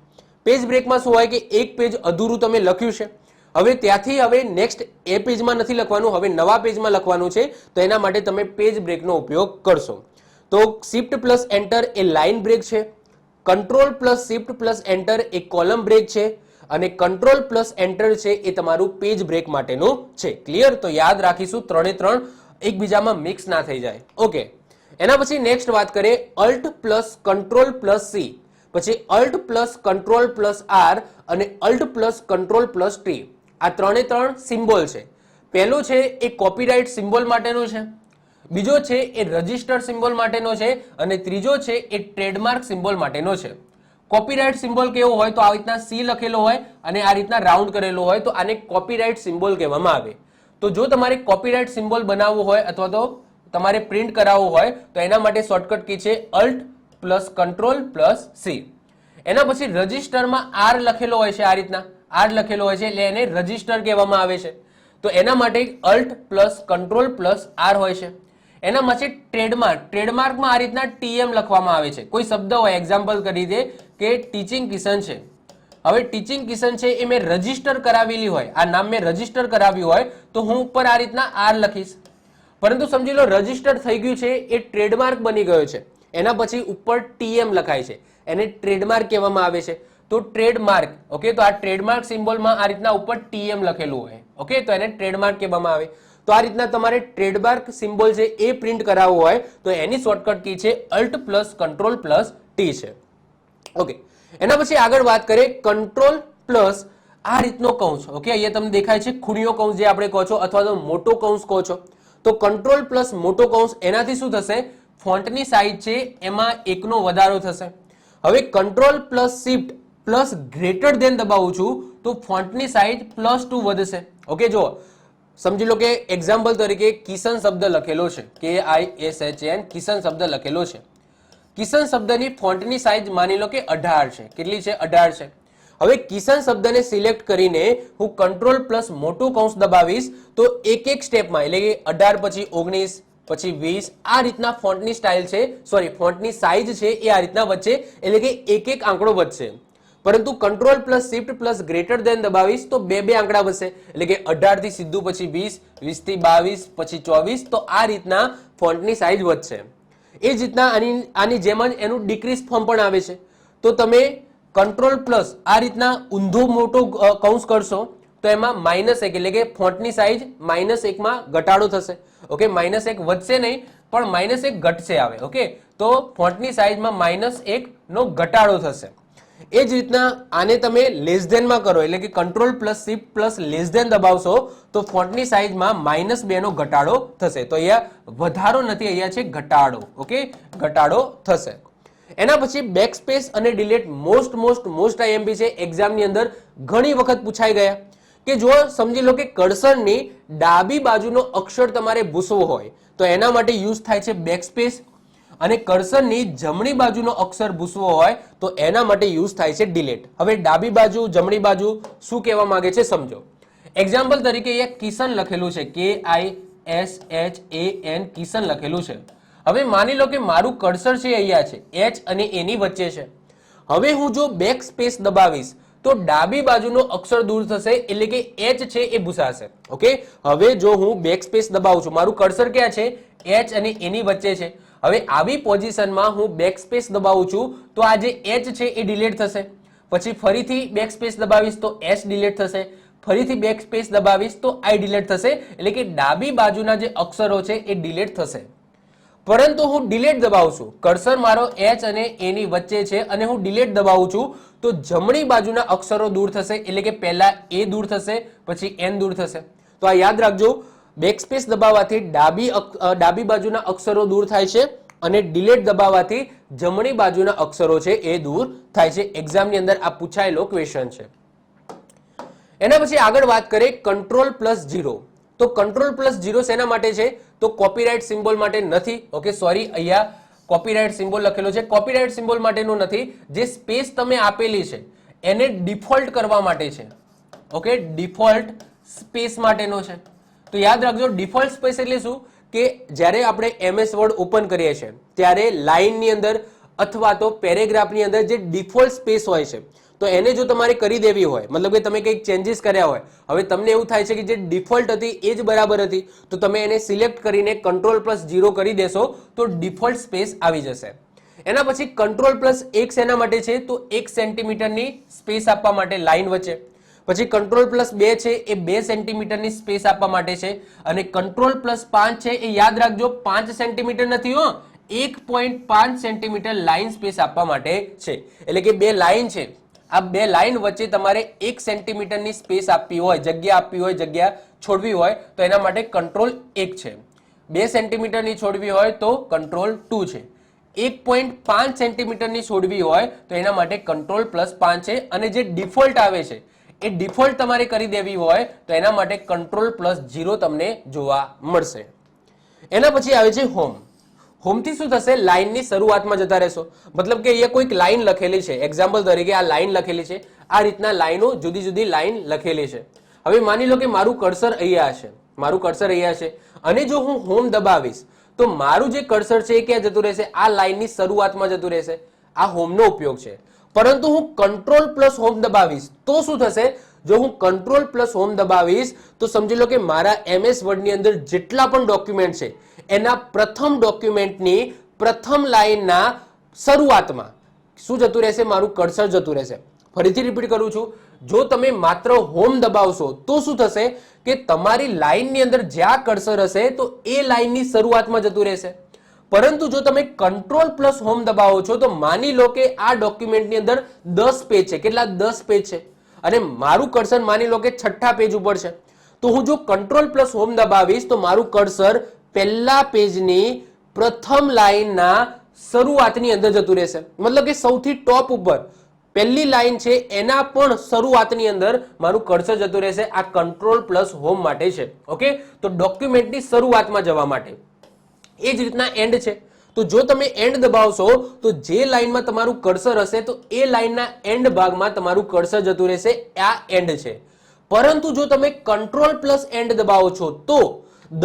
પેજ બ્રેકમાં શું હોય કે એક પેજ અધૂરું તમે લખ્યું છે, હવે ત્યાંથી હવે નેક્સ્ટ એ પેજમાં નથી લખવાનું, હવે નવા પેજમાં લખવાનું છે, તો એના માટે તમે પેજ બ્રેકનો ઉપયોગ કરશો. તો શિફ્ટ પ્લસ એન્ટર એ લાઇન બ્રેક છે, control plus shift plus enter એ કોલમ બ્રેક છે, અને કંટ્રોલ પ્લસ એન્ટર છે એ તમારું પેજ બ્રેક માટેનું છે. ક્લિયર? તો યાદ રાખીશું, ત્રણે ત્રણ એકબીજામાં મિક્સ ના થઈ જાય. ઓકે, એના પછી નેક્સ્ટ વાત કરીએ alt plus control plus C, પછી alt plus control plus R અને alt plus control plus T. આ ત્રણે ત્રણ સિમ્બોલ છે. પહેલું છે એ કોપીરાઇટ સિમ્બોલ માટેનું છે, બીજો છે એ રજિસ્ટર સિમ્બોલ માટેનો છે, અને ત્રીજો છે એ ટ્રેડમાર્ક સિમ્બોલ માટેનો છે. કોપીરાઇટ સિમ્બોલ કેવો હોય? તો આ રીતના સી લખેલો હોય અને આ રીતના રાઉન્ડ કરેલો હોય તો આને કોપીરાઇટ સિમ્બોલ કહેવામાં આવે. તો જો તમારે કોપીરાઇટ સિમ્બોલ બનાવવું હોય અથવા તો તમારે પ્રિન્ટ કરાવવું હોય તો એના માટે શોર્ટકટ કી છે Alt plus control plus C. એના પછી રજિસ્ટરમાં આર લખેલો હોય છે, આ રીતના આર લખેલો હોય છે એટલે એને રજિસ્ટર કહેવામાં આવે છે. તો એના માટે Alt plus control plus R હોય છે. એના પછી ટ્રેડમાર્કમાં આ રીતના ટીએમ લખવામાં આવે છે. કોઈ શબ્દ હોય, એક્ઝામ્પલ કરી દે કે ટીચિંગ કિશન છે. હવે ટીચિંગ કિશન છે એ મેં રજિસ્ટર કરાવેલી હોય, આ નામ મેં રજિસ્ટર કરાવ્યું હોય તો હું ઉપર આ રીતના આર લખીશ. પરંતુ સમજી લો રજિસ્ટર થઈ ગયું છે, એ ટ્રેડમાર્ક બની ગયો છે, એના પછી ઉપર ટીએમ લખાય છે, એને ટ્રેડમાર્ક કહેવામાં આવે છે. તો ટ્રેડમાર્ક, ઓકે, તો આ ટ્રેડમાર્ક સિમ્બોલમાં આ રીતના ઉપર ટીએમ લખેલું હોય, ઓકે, તો એને ટ્રેડમાર્ક કહેવામાં આવે. તો આ રીતના તમારે ટ્રેડમાર્ક સિમ્બોલ છે એ પ્રિન્ટ કરાવવું હોય તો એની શોર્ટકટ કી છે Alt plus control plus T છે. ઓકે, એના પછી આગળ વાત કરીએ કંટ્રોલ પ્લસ આ રીતનો કૌંસ. ઓકે, અહીંયા તમને દેખાય છે ખૂણિયો કૌંસ જે આપણે કહો છો અથવા તો મોટો કૌંસ કહો છો. તો કંટ્રોલ પ્લસ મોટો કૌંસ, એનાથી શું થશે? ફોન્ટની સાઇઝ છે એમાં એકનો વધારો થશે. હવે Control plus shift plus greater than દબાવું છું તો ફોન્ટની સાઇઝ +2 વધશે. ઓકે, જો સમજી લો કે એક્ઝામ્પલ તરીકે કિશન શબ્દ લખેલો છે, KISHN, કિશન શબ્દ લખેલો છે. કિશન શબ્દની ફોન્ટની સાઇઝ માની લો કે 18 છે. કેટલી છે? 18 છે. હવે કિશન શબ્દને સિલેક્ટ કરીને હું કંટ્રોલ પ્લસ મોટું કૌંસ દબાવીશ તો એક એક સ્ટેપમાં, એટલે કે 18 પછી 19 પછી 20, આ રીતના ફોન્ટની સ્ટાઇલ છે, સોરી ફોન્ટની સાઇઝ છે એ આ રીતના વધશે, એટલે કે એક એક આંકડો વધશે. પરંતુ control plus shift plus greater than દબાવીશ તો બે આંકડા વધશે, એટલે કે 18 થી સીધું પછી 20, 20 થી 22 પછી 24. તો આ રીતના ફોન્ટની સાઇઝ વધશે. એ જ રીતના આની જેમ જ એનું ડિક્રીઝ ફોર્મ પણ આવે છે. તો તમે કંટ્રોલ પ્લસ આ રીતના ઊંધો મોટો કૌંસ કરશો તો એમાં -1, એટલે કે ફોન્ટની સાઇઝ -1 માં ઘટાડો થશે. ઓકે, -1 વધશે નહીં પણ -1 ઘટશે આવે. ઓકે, તો ફોન્ટની સાઇઝમાં -1 નો ઘટાડો થશે. એ જ રીતના આને તમે લેસ ધેનમાં કરો, એટલે કે control plus shift plus less than દબાવશો તો ફોન્ટની સાઇઝમાં -2 નો ઘટાડો થશે. તો અહીંયા વધારો નથી, અહીંયા છે ઘટાડો. ઓકે, ઘટાડો થશે. એના પછી બેકસ્પેસ અને ડિલીટ મોસ્ટ આઈએમપી છે, એક્ઝામની અંદર ઘણી વખત પૂછાઈ ગયા કે જો સમજી લો કે કર્સરની ડાબી બાજુનો અક્ષર તમારે ભૂસવો હોય તો એના માટે યુઝ થાય છે બેકસ્પેસ, અને કર્સરની જમણી બાજુનો અક્ષર ભૂસવો હોય તો એના માટે યુઝ થાય છે ડિલીટ. હવે ડાબી બાજુ જમણી બાજુ શું કહેવા માંગે છે સમજો. એક્ઝામ્પલ તરીકે અહીંયા કિશન લખેલું છે, KISHAN કિશન લખેલું છે. હવે માની લો કે મારું કર્સર છે અહીંયા છે, H અને A ની વચ્ચે છે. હવે હું જો બેક સ્પેસ દબાવીશ તો ડાબી બાજુનો અક્ષર દૂર થશે, એટલે કે H છે એ ભૂસાશે. ઓકે, હવે જો હું બેક સ્પેસ દબાવું છું, મારું કર્સર ક્યાં છે? H અને A ની વચ્ચે છે. હવે આવી પોઝિશનમાં હું બેક સ્પેસ દબાવું છું તો આ જે H છે એ ડિલીટ થશે. પછી ફરીથી બેક સ્પેસ દબાવીશ તો S ડિલીટ થશે. ફરીથી બેક સ્પેસ દબાવીશ તો I ડિલીટ થશે. એટલે કે ડાબી બાજુના જે અક્ષરો છે એ ડિલીટ થશે. પરંતુ હું ડિલીટ દબાવું છું, કર્સર મારો H અને A ની વચ્ચે છે અને હું ડિલીટ દબાવું છું તો જમણી બાજુના અક્ષરો દૂર થશે. એટલે કે પહેલા A દૂર થશે, પછી N દૂર થશે. તો આ યાદ રાખજો, બેક સ્પેસ દબાવવાથી ડાબી બાજુના અક્ષરો દૂર થાય છે અને ડિલીટ દબાવવાથી જમણી બાજુના અક્ષરો છે એ દૂર થાય છે. એક્ઝામની અંદર આ પૂછાયેલો ક્વેશ્ચન છે. એના પછી આગળ વાત કરીએ Ctrl+0. તો Ctrl+0 શેના માટે છે? તો કોપીરાઇટ સિમ્બોલ માટે નથી. ઓકે, સોરી, અહીંયા કોપીરાઇટ સિમ્બોલ લખેલો છે. કોપીરાઇટ સિમ્બોલ માટેનો નથી, જે સ્પેસ તમે આપેલી છે એને ડિફોલ્ટ કરવા માટે છે. ઓકે, ડિફોલ્ટ સ્પેસ માટેનો છે. તો યાદ રાખજો, ડિફોલ્ટ સ્પેસ એટલે શું કે જ્યારે આપણે MS વર્ડ ઓપન કરીએ છીએ ત્યારે લાઇનની અંદર અથવા તો પેરેગ્રાફની અંદર જે ડિફોલ્ટ સ્પેસ હોય છે તો એને જો તમારે કરી દેવી હોય, મતલબ કે તમે કંઈક ચેન્જીસ કર્યા હોય, હવે તમને એવું થાય છે કે જે ડિફોલ્ટ હતી એ જ બરાબર હતી, તો તમે એને સિલેક્ટ કરીને Ctrl+0 કરી દેશો તો ડિફોલ્ટ સ્પેસ આવી જશે. એના પછી Ctrl+1 શેના માટે છે? તો 1 સેન્ટીમીટરની સ્પેસ આપવા માટે લાઇન વચ્ચે. પછી Ctrl+2 છે એ 2 સેન્ટીમીટરની સ્પેસ આપવા માટે છે. અને Ctrl+5 છે એ યાદ રાખજો 5 સેન્ટીમીટર નથી હો, 1.5 સેન્ટીમીટર લાઇન સ્પેસ આપવા માટે છે. એટલે કે બે લાઇન છે, આ બે લાઇન વચ્ચે તમારે 1 સેન્ટીમીટરની સ્પેસ આપવી હોય, જગ્યા આપવી હોય, જગ્યા છોડવી હોય તો એના માટે Ctrl+1 છે. 2 સેન્ટીમીટરની છોડવી હોય તો Ctrl+2 છે. 1.5 સેન્ટીમીટરની છોડવી હોય તો એના માટે Ctrl+5 છે. અને જે ડિફોલ્ટ આવે છે એ ડિફોલ્ટ તમારે કરી દેવી હોય તો એના માટે Ctrl+0 તમને જોવા મળશે. એના પછી આવે છે હોમ. હોમથી શું થશે? લાઇનની શરૂઆતમાં જતા રહેશો. મતલબ કે અહીંયા કોઈક લાઇન લખેલી છે, એક્ઝામ્પલ તરીકે આ લાઇન લખેલી છે, આ રીતના લાઇનો જુદી જુદી લાઇન લખેલી છે. હવે માની લો કે મારું કર્સર અહીંયા છે, મારું કર્સર અહીંયા છે અને જો હું હોમ દબાવીશ તો મારું જે કર્સર છે એ ક્યાં જતું રહેશે? આ લાઇનની શરૂઆતમાં જતું રહેશે. આ હોમનો ઉપયોગ છે. પરંતુ હું Ctrl+હોમ દબાવીશ તો શું થશે? જો હું Ctrl+હોમ દબાવીશ તો સમજી લો કે મારા MS વર્ડની અંદર જેટલા પણ ડોક્યુમેન્ટ છે એના પ્રથમ ડોક્યુમેન્ટની પ્રથમ લાઇનના શરૂઆતમાં શું જતું રહેશે? મારું કર્સર જતું રહેશે. ફરીથી રિપીટ કરું છું, જો તમે માત્ર હોમ દબાવશો તો શું થશે કે તમારી લાઇનની અંદર જ્યાં કર્સર હશે તો એ લાઇનની શરૂઆતમાં જતું રહેશે. પરંતુ જો તમે Ctrl+હોમ દબાવો છો તો માની લો કે આ ડોક્યુમેન્ટની અંદર 10 પેજ છે. કેટલા? 10 પેજ છે અને મારું કર્સર માની લો કે 6થા પેજ ઉપર છે. તો હું જો Ctrl+હોમ દબાવીશ તો મારું કર્સર પહેલા પેજની પ્રથમ લાઇનના શરૂઆતની અંદર જતું રહેશે. મતલબ કે સૌથી ટોપ ઉપર પહેલી લાઇન છે એના પણ શરૂઆતની અંદર મારું કર્સર જતું રહેશે. આ Ctrl+હોમ માટે છે. ઓકે, તો ડોક્યુમેન્ટની શરૂઆતમાં જવા માટે. એ જ રીતના એન્ડ છે. તો જો તમે એન્ડ દબાવશો તો જે લાઇનમાં તમારું કર્સર હશે તો એ લાઇનના એન્ડ ભાગમાં તમારું કર્સર જતું રહેશે. આ એન્ડ છે. પરંતુ જો તમે Ctrl+એન્ડ દબાવો છો તો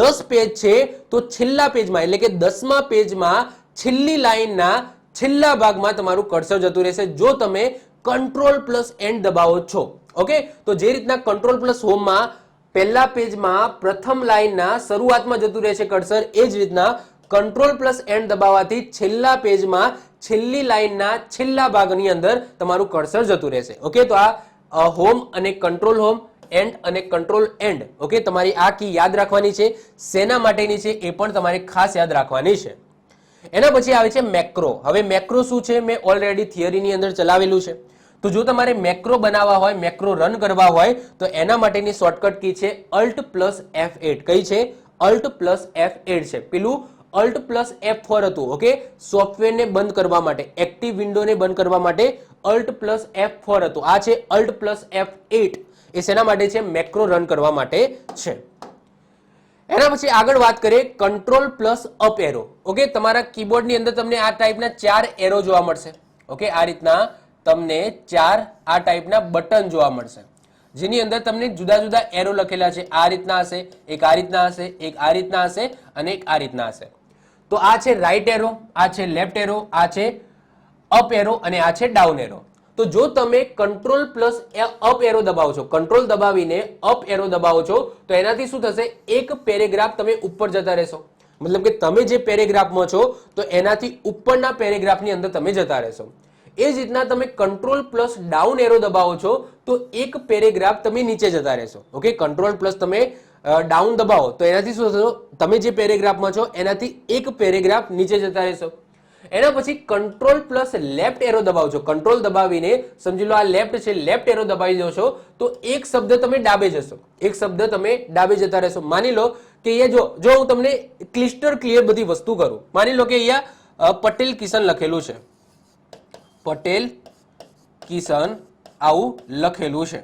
10 પેજ છે તો છેલ્લા પેજમાં એટલે કે 10મા પેજમાં છેલ્લી લાઇનના છેલ્લા ભાગમાં તમારું કર્સર જતું રહેશે જો તમે Ctrl+એન્ડ દબાવો છો. ઓકે, તો જે રીતના Ctrl+હોમમાં પહેલા પેજમાં પ્રથમ લાઇનના શરૂઆતમાં જતું રહેશે કર્સર, એ જ રીતના Ctrl+એન્ડ દબાવવાથી છેલ્લા પેજમાં છેલ્લી લાઇનના છેલ્લા ભાગની અંદર તમારું કર્સર જતું રહેશે. ઓકે, તો આ હોમ અને Ctrl+હોમ, એન્ડ અને Ctrl+એન્ડ. ઓકે, તમારી આ કી યાદ રાખવાની છે. શેના માટેની છે એ પણ તમારે ખાસ યાદ રાખવાની છે. એના પછી આવે છે મેક્રો. હવે મેક્રો શું છે? મેં ઓલરેડી થિયરીની અંદર ચલાવેલું છે. તો જો તમારે મેક્રો બનાવવા હોય, મેક્રો રન કરવા હોય તો એના માટેની શોર્ટકટ કી છે Alt+F8. કઈ છે? Alt+F8 છે. પેલું Alt+F4 હતું. ઓકે, સોફ્ટવેરને બંધ કરવા માટે, એક્ટિવ વિન્ડોને બંધ કરવા માટે Alt+F4 હતું. આ છે Alt+F8. એ શેના માટે છે? મેક્રો રન કરવા માટે છે. એના પછી આગળ વાત કરીએ control plus up arrow. Okay, તમારા કીબોર્ડની અંદર તમને આ ટાઈપના 4 એરો જોવા મળશે. ઓકે, આ રીતના તમને 4 આ ટાઈપના બટન જોવા મળશે, જેની અંદર તમને જુદા જુદા એરો લખેલા છે. આ રીતના હશે, એક આ રીતના હશે, એક આ રીતના હશે અને એક આ રીતના હશે. તો આ છે રાઈટ એરો, આ છે લેફ્ટ એરો, આ છે અપ એરો અને આ છે ડાઉન એરો. તો જો તમે કંટ્રોલ પ્લસ અપ એરો દબાવો છો, કંટ્રોલ દબાવીને અપ એરો દબાવો છો, તો એનાથી શું થશે, એક પેરેગ્રાફ તમે ઉપર જતા રહેશો. મતલબ કે તમે જે પેરેગ્રાફમાં છો તો એનાથી ઉપરના પેરેગ્રાફની અંદર તમે જતા રહેશો. એ જ રીતના તમે કંટ્રોલ પ્લસ ડાઉન એરો દબાવો છો તો એક પેરેગ્રાફ તમે નીચે જતા રહેશો. ઓકે, કંટ્રોલ પ્લસ તમે ડાઉન દબાવો તો એનાથી શું થશે, તમે જે પેરેગ્રાફમાં છો એનાથી એક પેરેગ્રાફ નીચે જતા રહેશો. એના પછી કંટ્રોલ પ્લસ લેફ્ટ એરો દબાવો છો, કંટ્રોલ દબાવીને સમજી લો આ લેફ્ટ છે, લેફ્ટ એરો દબાવી દો છો તો એક શબ્દ તમે ડાબે જશો, એક શબ્દ તમે ડાબે જતા રહેશો. માની લો કે અહીંયા જો હું તમને ક્લિસ્ટર ક્લિયર બધી વસ્તુ કરું, માની લો કે અહીંયા પટેલ કિશન લખેલું છે, પટેલ કિશન આવું લખેલું છે.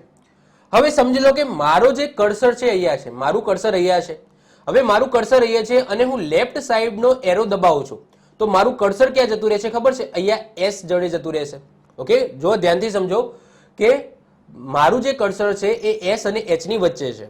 હવે સમજી લો કે મારો જે કર્સર છે અહીંયા છે, મારું કર્સર અહીંયા છે. હવે મારું કર્સર અહીંયા છે અને હું લેફ્ટ સાઈડનો એરો દબાવું છું તો મારું કર્સર ક્યાં જતું રહેશે ખબર છે, અહીંયા એસ જોડે જતું રહેશે. ઓકે, જો ધ્યાનથી સમજો કે મારું જે કર્સર છે એ એસ અને એચ ની વચ્ચે છે.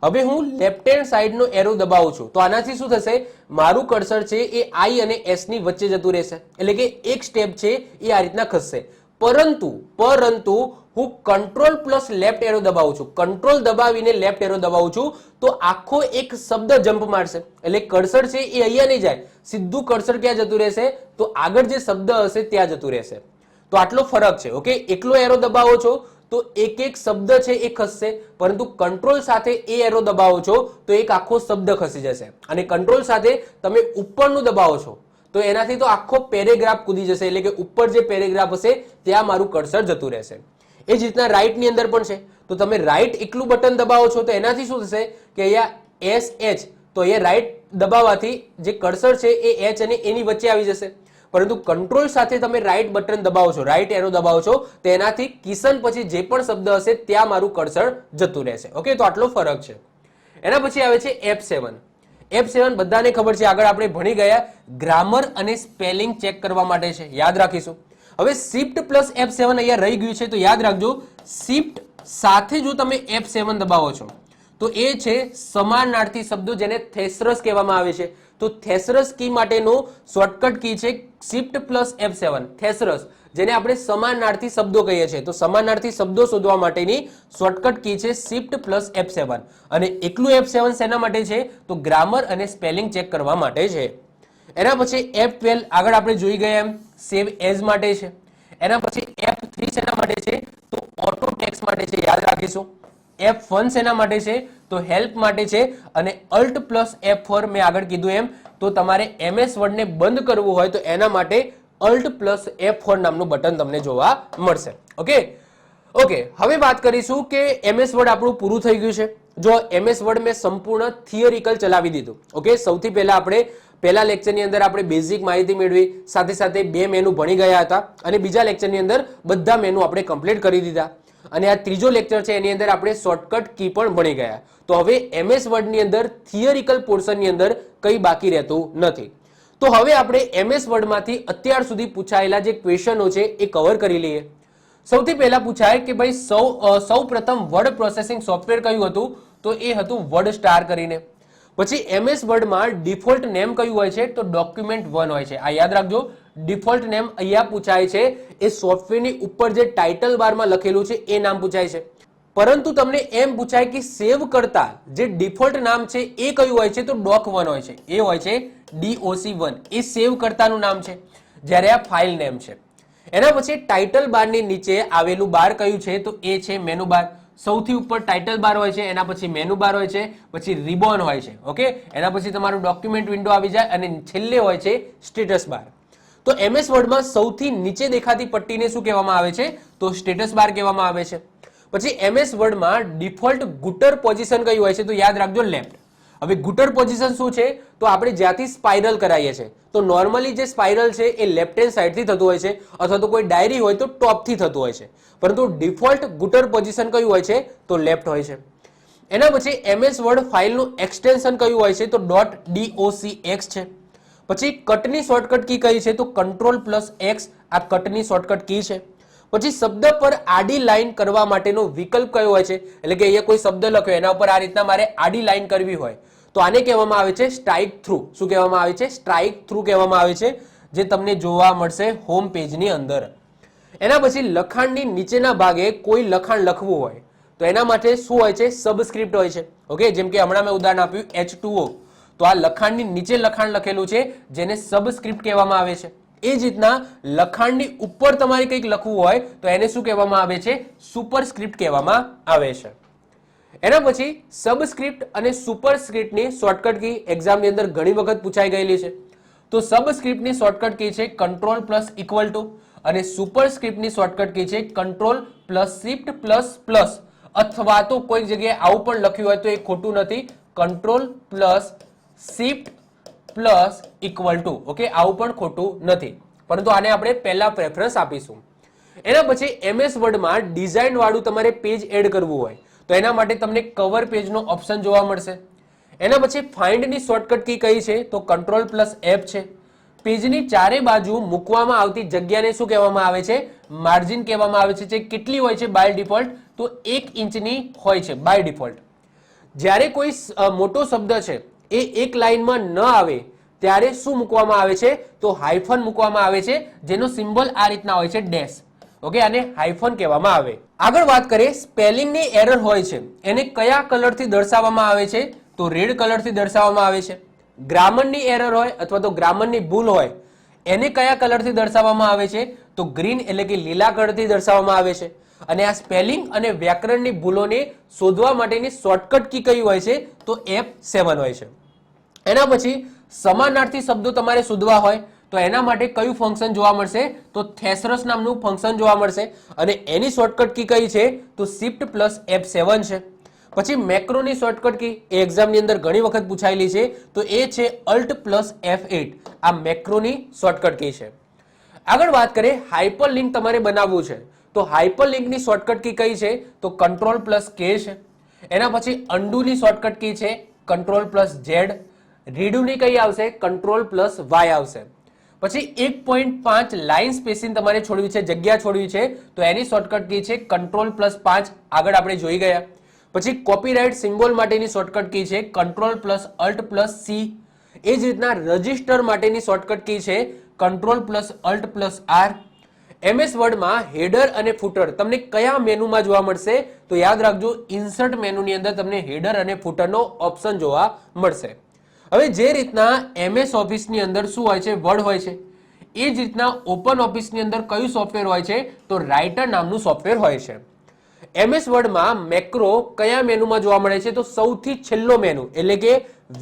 હવે હું લેફ્ટ હેન્ડ સાઈડનો એરો દબાવું છું તો આનાથી શું થશે, મારું કર્સર છે એ આઈ અને એસ ની વચ્ચે જતું રહેશે, એટલે કે એક સ્ટેપ છે એ આ રીતના ખસશે. પરંતુ હું કંટ્રોલ પ્લસ લેફ્ટ એરો દબાવું છું, કંટ્રોલ દબાવીને લેફ્ટ એરો દબાવું છું તો આખો એક શબ્દ જમ્પ મારશે, એટલે કર્સર છે એ અહીંયા નહીં જાય, સીધું કર્સર ક્યાં જતું રહેશે, તો આગળ જે શબ્દ હશે ત્યાં જતું રહેશે. તો આટલો ફરક છે. ઓકે, એકલો એરો દબાવો છો તો એક એક શબ્દ છે એ ખસશે, પરંતુ કંટ્રોલ સાથે એ એરો દબાવો છો તો એક આખો શબ્દ ખસી જશે. અને કંટ્રોલ સાથે તમે ઉપરનું દબાવો છો તો એનાથી તો આખો પેરેગ્રાફ કૂદી જશે, એટલે કે ઉપર જે પેરેગ્રાફ હશે ત્યાં મારું કર્સર જતું રહેશે. એ જ રીતના રાઈટ ની અંદર પણ છે, તો તમે રાઈટ એકલું બટન દબાવો છો તો એનાથી શું થશે કે અહીંયા એસ એચ, તો અહીંયા રાઈટ દબાવવાથી જે કર્સર છે એ એચ અને એની વચ્ચે આવી જશે. પરંતુ કંટ્રોલ સાથે તમે રાઈટ બટન દબાવો છો, રાઈટ એરો દબાવો છો તો એનાથી કિશન પછી જે પણ શબ્દ હશે ત્યાં મારું કર્સર જતું રહેશે. ઓકે, તો આટલો ફરક છે. એના પછી આવે છે F7. F7 બધાને ખબર છે, આગળ આપણે ભણી ગયા, ગ્રામર અને સ્પેલિંગ ચેક કરવા માટે છે, યાદ રાખીશું. હવે શિફ્ટ પ્લસ F7 અહીંયા રહી ગયું છે તો યાદ રાખજો, શિફ્ટ સાથે જો તમે F7 દબાવો છો તો એ છે સમાનાર્થી શબ્દો, જેને થેસરસ કહેવામાં આવે છે. તો થેસરસ કી માટેનું શોર્ટકટ કી છે શિફ્ટ પ્લસ F7, થેસરસ, જેને આપણે સમાનાર્થી શબ્દો કહીએ છીએ. તો સમાનાર્થી શબ્દો શોધવા માટેની શોર્ટકટ કી છે શિફ્ટ પ્લસ F7. અને એકલું F7 શેના માટે છે, તો ગ્રામર અને સ્પેલિંગ ચેક કરવા માટે છે. એના પછી F12 આગળ આપણે જોઈ ગયા એમ સેવ એઝ માટે છે. એના પછી F3 શેના માટે છે, તો ઓટો ટેક્સ્ટ માટે છે, યાદ રાખીશું. F1 શેના માટે છે, તો હેલ્પ માટે છે. અને Alt પ્લસ F4 મેં આગળ કીધું એમ, તો તમારે MS વર્ડ ને બંધ કરવું હોય તો એના માટે Alt પ્લસ F4 નામનું બટન તમને જોવા મળશે. ઓકે, હવે વાત કરીશું કે MS વર્ડ આપણું પૂરું થઈ ગયું છે. જો MS વર્ડ મેં સંપૂર્ણ થિયરિકલ ચલાવી દીધું. ઓકે, સૌથી પહેલા આપણે પહેલા લેક્ચરની અંદર આપણે બેઝિક માહિતી મેળવી, સાથે સાથે 2 મેનુ ભણી ગયા હતા અને બીજા લેક્ચરની અંદર બધા મેનુ આપણે કમ્પ્લીટ કરી દીધા. અને આ ત્રીજો લેક્ચર છે એની અંદર આપણે શોર્ટકટ કી પણ ભણી ગયા. તો હવે MS વર્ડ ની અંદર થિયરિકલ પોર્શન ની અંદર કંઈ બાકી રહેતું નથી. તો હવે આપણે MS વર્ડ માંથી અત્યાર સુધી પૂછાયેલા જે ક્વેશ્ચનો છે એ કવર કરી લઈએ. સૌથી પહેલા પૂછાય કે ભાઈ સૌ પ્રથમ વર્ડ પ્રોસેસિંગ સોફ્ટવેર કયું હતું, તો એ હતું વર્ડ સ્ટાર કરીને. પછી MS વર્ડમાં ડિફોલ્ટ નેમ કયું હોય છે, તો ડોક્યુમેન્ટ 1 હોય છે. આ યાદ રાખજો, ડિફોલ્ટ નેમ અહીંયા પૂછાય છે એ સોફ્ટવેરની ઉપર જે ટાઇટલ બારમાં લખેલું છે એ નામ પૂછાય છે. પરંતુ તમને એમ પૂછાય કે સેવ કરતા જે ડિફોલ્ટ નામ છે એ કયું હોય છે, તો doc1 હોય છે, એ હોય છે DOC1, એ સેવ કરતાનું નામ છે, જ્યારે આ ફાઇલ નેમ છે. એના પછી ટાઇટલ બારની નીચે આવેલું બાર કયું છે, તો એ છે મેનુ બાર. સૌથી ઉપર ટાઇટલ બાર હોય છે, એના પછી મેનુ બાર હોય છે, પછી રિબોન હોય છે. ઓકે, એના પછી તમારું ડોક્યુમેન્ટ વિન્ડો આવી જાય અને છેલ્લે હોય છે સ્ટેટસ બાર. તો MS વર્ડમાં સૌથી નીચે દેખાતી પટ્ટીને શું કહેવામાં આવે છે, તો સ્ટેટસ બાર કહેવામાં આવે છે. પછી MS વર્ડમાં ડિફોલ્ટ ગુટર પોઝિશન કઈ હોય છે, તો યાદ રાખજો લેફ્ટ. હવે ગુટર પોઝિશન શું છે, તો આપણે જ્યાંથી સ્પાઇરલ કરાવીએ છીએ તો નોર્મલી જે સ્પાઇરલ છે એ લેફ્ટ હેન્ડ સાઈડથી થતું હોય છે, અથવા તો કોઈ ડાયરી હોય તો ટોપથી થતું હોય છે. પરંતુ ડિફોલ્ટ ગુટર પોઝિશન કયું હોય છે, તો લેફ્ટ હોય છે. એના પછી એમએસ વર્ડ ફાઇલનું એક્સટેન્શન કયું હોય છે? તો .docx છે. પછી કટની શોર્ટકટ કી કઈ છે? તો Ctrl+X આ કટની શોર્ટકટ કી છે. પછી શબ્દ પર આડી લાઈન કરવા માટેનો વિકલ્પ કયો હોય છે? એટલે કે અહીંયા કોઈ શબ્દ લખ્યો એના ઉપર આ રીતના મારે આડી લાઈન કરવી હોય તો આને કહેવામાં આવે છે સ્ટ્રાઇક થ્રુ. શું કહેવામાં આવે છે? સ્ટ્રાઇક થ્રુ કહેવામાં આવે છે, જે તમને જોવા મળશે હોમ પેજની અંદર. એના પછી લખાણની નીચેના ભાગે કોઈ લખાણ લખવું હોય તો એના માટે શું હોય છે? સબસ્ક્રિપ્ટ હોય છે. ઓકે, જેમ કે હમણાં મેં ઉદાહરણ આપ્યું H2O, તો આ લખાણની નીચે લખાણ લખેલું છે જેને સબસ્ક્રિપ્ટ કહેવામાં આવે છે. એ જ રીતના લખાણની ઉપર તમારે કંઈક લખવું હોય તો એને શું કહેવામાં આવે છે? સુપરસ્ક્રિપ્ટ કહેવામાં આવે છે. એના પછી સબસ્ક્રિપ્ટ અને સુપરસ્ક્રિપ્ટની શોર્ટકટ કી એક્ઝામની અંદર ઘણી વખત પૂછાઈ ગયેલી છે. તો સબસ્ક્રિપ્ટની શોર્ટકટ કી છે Ctrl+= અને સુપરસ્ક્રિપ્ટની શોર્ટકટ કી છે Ctrl+Shift++, અથવા તો કોઈક જગ્યાએ આવું પણ લખ્યું હોય તો એ ખોટું નથી, Ctrl+Shift++. ઓકે, આવું પણ ખોટું નથી, પરંતુ આને આપણે પહેલા પ્રેફરન્સ આપીશું. એના પછી એમએસ વર્ડમાં ડિઝાઇન વાળું તમારે પેજ એડ કરવું હોય તો એના માટે તમને કવર પેજનો ઓપ્શન જોવા મળશે. એના પછી ફાઇન્ડની શોર્ટકટ કી કઈ છે? તો Ctrl+F છે. પેજની ચારે બાજુ મૂકવામાં આવતી જગ્યાને શું કહેવામાં આવે છે? માર્જિન કહેવામાં આવે છે. જે કેટલી હોય છે બાય ડિફોલ્ટ? તો 1 ઇંચની હોય છે બાય ડિફોલ્ટ. જ્યારે કોઈ મોટો શબ્દ છે એ એક લાઈનમાં ન આવે ત્યારે શું મૂકવામાં આવે છે? તો હાઇફન મૂકવામાં આવે છે, જેનો સિમ્બોલ આ રીતના હોય છે ડેશ. ઓકે, આને હાઇફન કહેવામાં આવે. આગળ વાત કરીએ, સ્પેલિંગની એરર હોય છે એને કયા કલરથી દર્શાવવામાં આવે છે? તો રેડ કલરથી દર્શાવવામાં આવે છે. ગ્રામરની એરર હોય અથવા તો ગ્રામરની ભૂલ હોય એને કયા કલરથી દર્શાવવામાં આવે છે? તો ગ્રીન એટલે કે લીલા કલરથી દર્શાવવામાં આવે છે. અને આ સ્પેલિંગ અને વ્યાકરણની ભૂલોને શોધવા માટેની શોર્ટકટ કી કઈ હોય છે? તો F7 હોય છે. એના પછી સમાનાર્થી શબ્દો તમારે શોધવા હોય તો એના માટે કયું ફંક્શન જોવા મળશે? તો થેસરસ નામનું ફંક્શન જોવા મળશે અને એની શોર્ટકટ કી કઈ છે? તો Shift+F7 છે. પછી મેક્રોની શોર્ટકટ કી એ એક્ઝામની અંદર ઘણી વખત પૂછાયેલી છે તો એ છે Alt+F8. આ મેક્રોની શોર્ટકટ કી છે. આગળ વાત કરીએ, હાઇપરલિંક તમારે બનાવવું છે તો હાઇપરલિંકની શોર્ટકટ કી કઈ છે? તો Ctrl+K છે. એના પછી અન્ડુની શોર્ટકટ કી છે Ctrl+Z. રીડુની કઈ આવશે? Ctrl+Y આવશે. પછી 1.5 લાઇન સ્પેસિંગ તમારે છોડવી છે, જગ્યા છોડવી છે તો એની શોર્ટકટ કી છે Ctrl+5. આગળ આપણે જોઈ ગયા. પછી કોપીરાઇટ સિમ્બોલ માટેની શોર્ટકટ કી છે Ctrl+Alt+C. એ જ રીતના રજિસ્ટર માટેની શોર્ટકટ કી છે Ctrl+Alt+R. એમએસ વર્ડમાં હેડર અને ફૂટર તમને કયા મેનુમાં જોવા મળશે? તો યાદ રાખજો, ઇન્સર્ટ મેનુની અંદર તમને હેડર અને ફૂટરનો ઓપ્શન જોવા મળશે. હવે જે રીતના એમએસ ઓફિસની અંદર શું હોય છે? વર્ડ હોય છે. એ જ રીતના ઓપન ઓફિસની અંદર કયું સોફ્ટવેર હોય છે? તો રાઇટર નામનું સોફ્ટવેર હોય છે. એમએસ વર્ડમાં મેક્રો કયા મેનુમાં જોવા મળે છે? તો સૌથી છેલ્લો મેનુ એટલે કે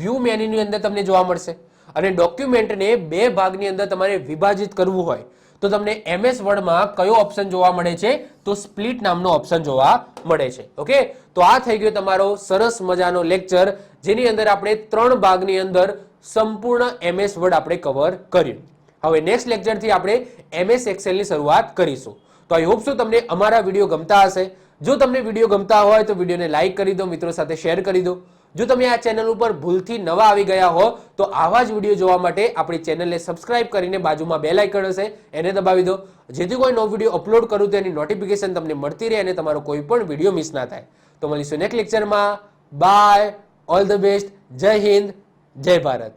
વ્યૂ મેનુની અંદર તમને જોવા મળશે. અને ડોક્યુમેન્ટને બે ભાગની અંદર તમારે વિભાજિત કરવું હોય તો તમને એમએસ વર્ડમાં કયો ઓપ્શન જોવા મળે છે? તો સ્પ્લિટ નામનો ઓપ્શન જોવા મળે છે. ઓકે, તો આ થઈ ગયો તમારો સરસ મજાનો લેક્ચર, જેની અંદર આપણે 3 ભાગની અંદર સંપૂર્ણ એમએસ વર્ડ આપણે કવર કર્યું. હવે નેક્સ્ટ લેક્ચરથી આપણે એમએસ એક્સેલની શરૂઆત કરીશું. તો આઈ હોપ સો તમને અમારા વિડીયો ગમતા હશે. જો તમને વિડીયો ગમતા હોય તો વિડીયોને લાઇક કરી દો, મિત્રો સાથે શેર કરી દો. જો તમે આ ચેનલ ઉપર ભૂલથી નવા આવી ગયા હો તો આવા જ વિડીયો જોવા માટે આપણી ચેનલને સબસ્ક્રાઇબ કરીને બાજુમાં બેલ આઇકન હશે એને દબાવી દો, જેથી કોઈ નવો વિડીયો અપલોડ કરું તો એની નોટિફિકેશન તમને મળતી રહે અને તમારો કોઈ પણ વિડીયો મિસ ના થાય. તો મળીશું નેક્સ્ટ લેક્ચરમાં. બાય, ઓલ ધ બેસ્ટ, જય હિન્દ, જય ભારત.